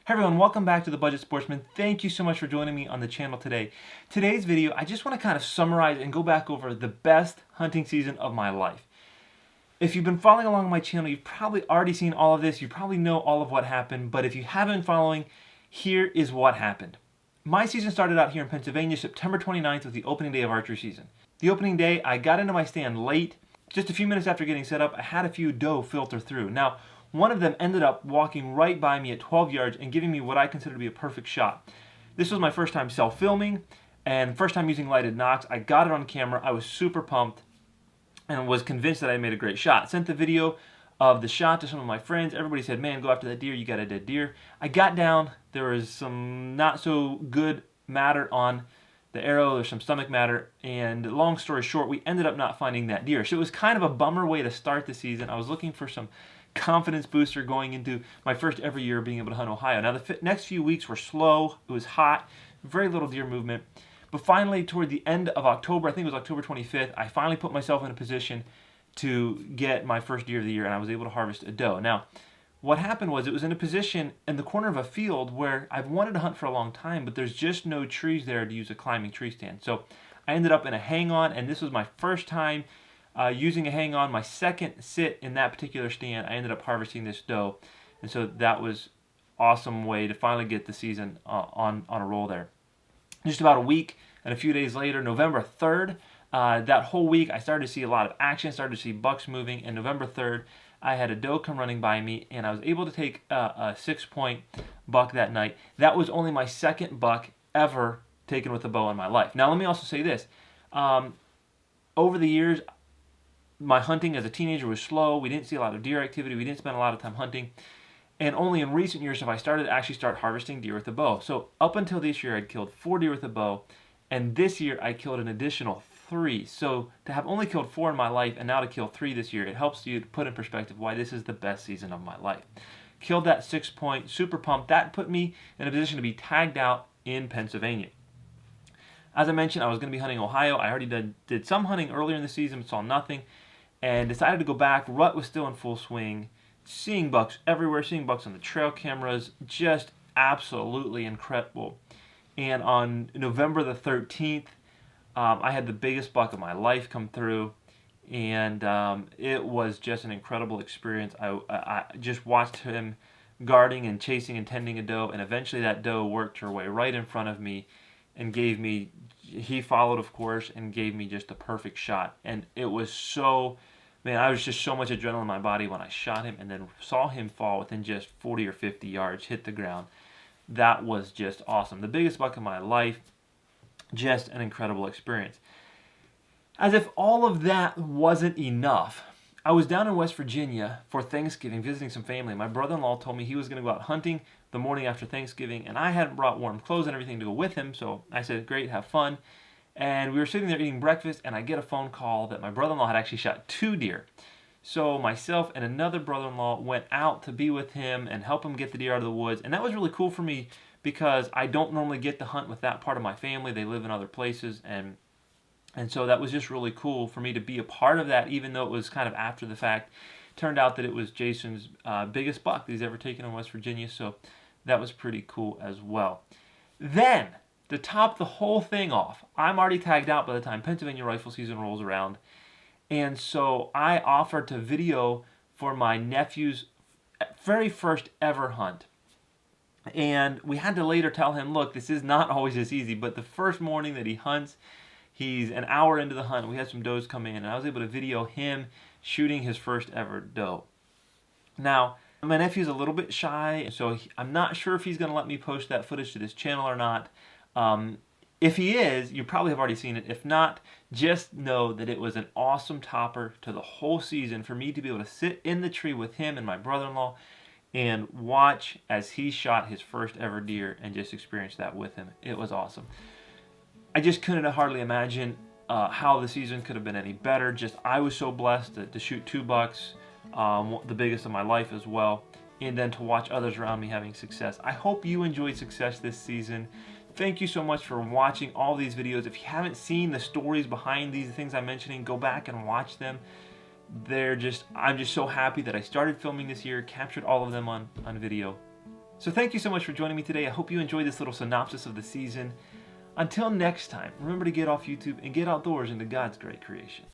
Hey everyone, welcome back to The Budget Sportsman. Thank you so much for joining me on the channel today. Today's video, I just want to kind of summarize and go back over the best hunting season of my life. If you've been following along my channel, you've probably already seen all of this. You probably know all of what happened, but if you haven't been following, here is what happened. My season started out here in Pennsylvania, September 29th was the opening day of archery season. The opening day, I got into my stand late. Just a few minutes after getting set up, I had a few doe filter through. Now, one of them ended up walking right by me at 12 yards and giving me what I consider to be a perfect shot. This was my first time self-filming and first time using lighted nocks. I got it on camera. I was super pumped and was convinced that I made a great shot. Sent the video of the shot to some of my friends. Everybody said, man, go after that deer. You got a dead deer. I got down. There was some not so good matter on the arrow. There's some stomach matter. And long story short, we ended up not finding that deer. So it was kind of a bummer way to start the season. I was looking for some confidence booster going into my first ever year being able to hunt Ohio. Now the next few weeks were slow, it was hot, very little deer movement, but finally toward the end of October, I think it was October 25th, I finally put myself in a position to get my first deer of the year and I was able to harvest a doe. Now what happened was it was in a position in the corner of a field where I've wanted to hunt for a long time, but there's just no trees there to use a climbing tree stand. So I ended up in a hang-on, and this was my first time using a hang-on, my second sit in that particular stand. I ended up harvesting this doe, and so that was awesome way to finally get the season on a roll there. Just about a week and a few days later, November 3rd, that whole week I started to see a lot of action, started to see bucks moving, and November 3rd I had a doe come running by me, and I was able to take a 6-point buck that night. That was only my second buck ever taken with a bow in my life. Now let me also say this. Over the years, my hunting as a teenager was slow. We didn't see a lot of deer activity. We didn't spend a lot of time hunting. And only in recent years have I started to actually start harvesting deer with a bow. So up until this year, I'd killed 4 deer with a bow. And this year, I killed an additional 3. So to have only killed 4 in my life and now to kill 3 this year, it helps you to put in perspective why this is the best season of my life. Killed that 6-point, super pumped. That put me in a position to be tagged out in Pennsylvania. As I mentioned, I was going to be hunting Ohio. I already did some hunting earlier in the season, saw nothing, and decided to go back. Rut was still in full swing. Seeing bucks everywhere, seeing bucks on the trail cameras, just absolutely incredible. And on November the 13th, I had the biggest buck of my life come through, and it was just an incredible experience. I just watched him guarding and chasing and tending a doe, and eventually that doe worked her way right in front of me and gave me, he followed of course, and gave me just a perfect shot. And it was so, man, I was just so much adrenaline in my body when I shot him and then saw him fall within just 40 or 50 yards, hit the ground. That was just awesome. The biggest buck of my life, just an incredible experience. As if all of that wasn't enough, I was down in West Virginia for Thanksgiving visiting some family. My brother-in-law told me he was going to go out hunting the morning after Thanksgiving, and I hadn't brought warm clothes and everything to go with him, so I said, great, have fun. And we were sitting there eating breakfast, and I get a phone call that my brother-in-law had actually shot 2 deer. So myself and another brother-in-law went out to be with him and help him get the deer out of the woods, and that was really cool for me because I don't normally get to hunt with that part of my family. They live in other places, and so that was just really cool for me to be a part of that, even though it was kind of after the fact. Turned out that it was Jason's biggest buck that he's ever taken in West Virginia, so that was pretty cool as well. Then, to top the whole thing off, I'm already tagged out by the time Pennsylvania rifle season rolls around, and so I offered to video for my nephew's very first ever hunt. And we had to later tell him, look, this is not always this easy, but the first morning that he hunts, he's an hour into the hunt, we had some does come in, and I was able to video him shooting his first ever doe. Now, my nephew's a little bit shy, so I'm not sure if he's going to let me post that footage to this channel or not. If he is, you probably have already seen it. If not, just know that it was an awesome topper to the whole season for me to be able to sit in the tree with him and my brother-in-law and watch as he shot his first ever deer and just experience that with him. It was awesome. I just couldn't hardly imagine how the season could have been any better. Just I was so blessed to shoot 2 bucks, the biggest of my life as well, and then to watch others around me having success. I hope you enjoyed success this season. Thank you so much for watching all these videos. If you haven't seen the stories behind these things I'm mentioning, go back and watch them. I'm just so happy that I started filming this year, captured all of them on video. So thank you so much for joining me today. I hope you enjoyed this little synopsis of the season. Until next time, remember to get off YouTube and get outdoors into God's great creation.